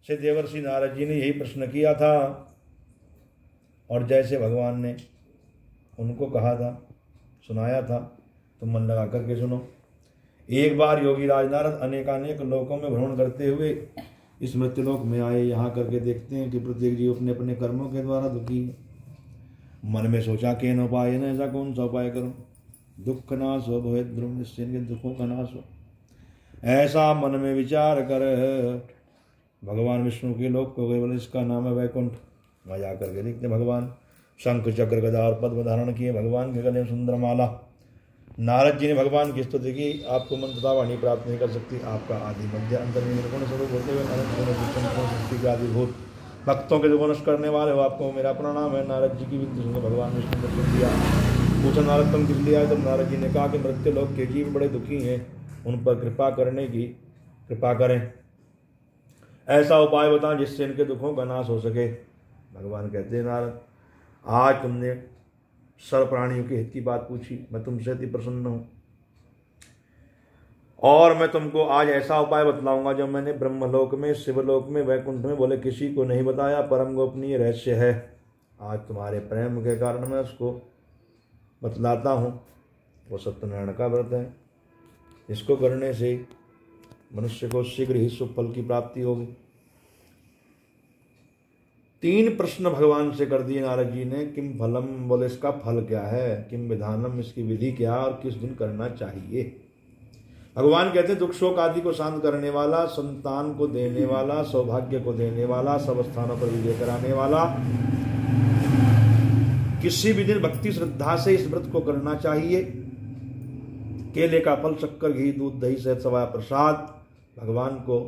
से देवर्षि नारद जी ने यही प्रश्न किया था और जैसे भगवान ने उनको कहा था, सुनाया था, तुम मन लगा करके सुनो। एक बार योगी राज नारद अनेकानेक लोकों में भ्रमण करते हुए इस मृत्युलोक में आए। यहाँ करके देखते हैं कि प्रत्येक जीव अपने अपने कर्मों के द्वारा दुखी है। मन में सोचा कि न उपाय न, ऐसा कौन सा उपाय करूं, दुख नाश हो भवे ध्रुव, जिससे इनके दुखों का नाश हो। ऐसा मन में विचार कर भगवान विष्णु के लोक को गए। बोले इसका नाम है वैकुंठ। वहाँ जा करके देखते भगवान शंख चक्र गदा और पद्म धारण किए, भगवान के गले में सुंदर माला। नारद जी ने भगवान की स्तुति की। आपको मंत्र तथा वाणी प्राप्त नहीं कर सकती। आपका आदि मध्य अंतर निर्गुण स्वरूप होते हुए अनंत गुण सृष्टि के आदिभूत भक्तों के दुगुण नष्ट करने वाले हो, आपको मेरा प्रणाम है। नारद जी की विनती सुनकर भगवान विष्णु को सुन दिया। पूछा नारद तुम किस लिए आए? तब नारद जी ने कहा कि मृत्यु लोक के जीव बड़े दुखी हैं, उन पर कृपा करने की कृपा करें। ऐसा उपाय बताएं जिससे इनके दुखों का नाश हो सके। भगवान कहते हैं नारद, आज तुमने सर्व प्राणियों के हित की बात पूछी, मैं तुमसे अति प्रसन्न हूँ और मैं तुमको आज ऐसा उपाय बतलाऊंगा जो मैंने ब्रह्मलोक में, शिवलोक में, वैकुंठ में बोले किसी को नहीं बताया, परम गोपनीय रहस्य है। आज तुम्हारे प्रेम के कारण मैं उसको बतलाता हूँ। वो सत्यनारायण का व्रत है, इसको करने से मनुष्य को शीघ्र ही शुभ फल की प्राप्ति होगी। 3 प्रश्न भगवान से कर दिए नारद जी ने। किम फलम, बोले इसका फल क्या है, किम विधानम, इसकी विधि क्या और किस दिन करना चाहिए। भगवान कहते हैं दुख शोक आदि को शांत करने वाला, संतान को देने वाला, सौभाग्य को देने वाला, सब स्थानों पर विजय कराने वाला। किसी भी दिन भक्ति श्रद्धा से इस व्रत को करना चाहिए। केले का फल, शक्कर, घी, दूध, दही सहित सवा प्रसाद भगवान को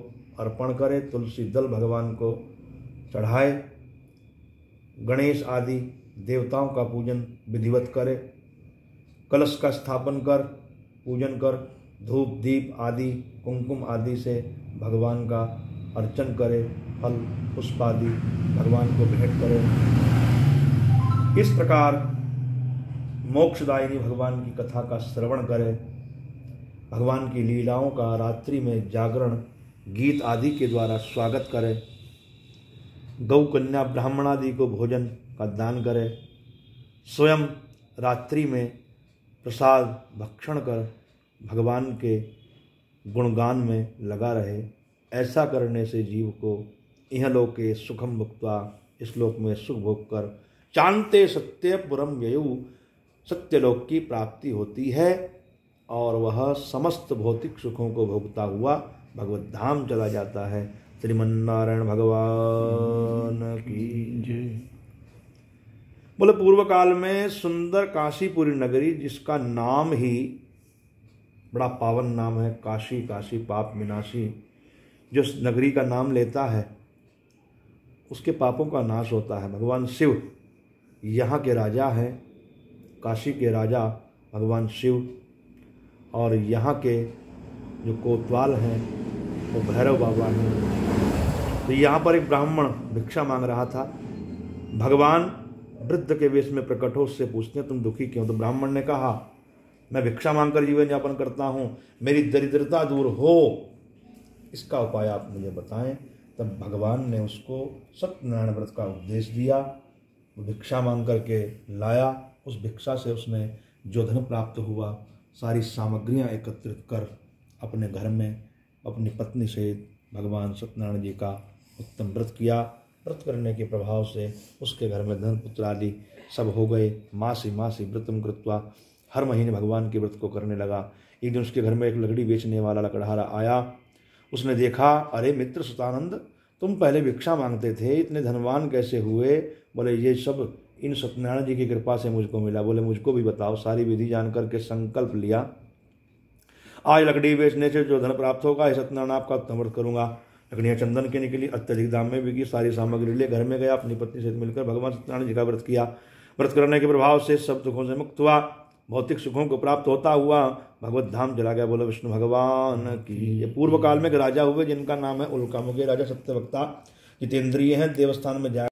अर्पण करे। तुलसी दल भगवान को चढ़ाए। गणेश आदि देवताओं का पूजन विधिवत करे। कलश का स्थापन कर पूजन कर। धूप दीप आदि कुमकुम आदि से भगवान का अर्चन करे। फल पुष्प आदि भगवान को भेंट करे। इस प्रकार मोक्षदायिनी भगवान की कथा का श्रवण करे। भगवान की लीलाओं का रात्रि में जागरण गीत आदि के द्वारा स्वागत करे। गौ कन्या ब्राह्मण आदि को भोजन का दान करे। स्वयं रात्रि में प्रसाद भक्षण कर भगवान के गुणगान में लगा रहे। ऐसा करने से जीव को इहलोक के सुखम भुक्त्वा, इस लोक में सुख भोग कर चांते सत्य पुरम ययु, सत्यलोक की प्राप्ति होती है और वह समस्त भौतिक सुखों को भोगता हुआ भगवत धाम चला जाता है। श्रीमन्नारायण भगवान की जय। बोले पूर्व काल में सुंदर काशीपुरी नगरी, जिसका नाम ही बड़ा पावन नाम है, काशी, काशी पाप विनाशी, जो नगरी का नाम लेता है उसके पापों का नाश होता है। भगवान शिव यहाँ के राजा हैं। काशी के राजा भगवान शिव और यहाँ के जो कोतवाल हैं वो भैरव बाबा हैं। तो यहाँ पर एक ब्राह्मण भिक्षा मांग रहा था। भगवान वृद्ध के वेश में प्रकट हो, उससे पूछते हैं तुम दुखी क्यों? तो ब्राह्मण ने कहा मैं भिक्षा मांगकर जीवन यापन करता हूँ, मेरी दरिद्रता दूर हो, इसका उपाय आप मुझे बताएं। तब भगवान ने उसको सत्यनारायण व्रत का उपदेश दिया। वो भिक्षा मांग करके लाया। उस भिक्षा से उसने जो धन प्राप्त हुआ सारी सामग्रियां एकत्रित कर अपने घर में अपनी पत्नी सहित भगवान सत्यनारायण जी का उत्तम व्रत किया। व्रत करने के प्रभाव से उसके घर में धन पुत्र आदि सब हो गए। मासी मासी व्रतम कृत्वा, हर महीने भगवान के व्रत को करने लगा। एक दिन उसके घर में एक लकड़ी बेचने वाला लकड़हारा आया। उसने देखा, अरे मित्र सुतानंद, तुम पहले भिक्षा मांगते थे, इतने धनवान कैसे हुए? बोले ये सब इन सत्यनारायण जी की कृपा से मुझको मिला। बोले मुझको भी बताओ। सारी विधि जानकर के संकल्प लिया, आज लकड़ी बेचने से जो धन प्राप्त होगा हे सत्यनारायण आपका उत्तम व्रत करूंगा। लकड़ियाँ चंदन के निकली, अत्यधिक दाम में बिकी। सारी सामग्री ले घर में गया, अपनी पत्नी से मिलकर भगवान सत्यनारायण जी का व्रत किया। व्रत करने के प्रभाव से सब दुखों से मुक्त हुआ, भौतिक सुखों को प्राप्त होता हुआ भगवत धाम चला गया। बोलो विष्णु भगवान की। ये पूर्व काल में एक राजा हुए जिनका नाम है उल्कामुखी राजा। सत्यवक्ता, जितेंद्रिय हैं, देवस्थान में जाए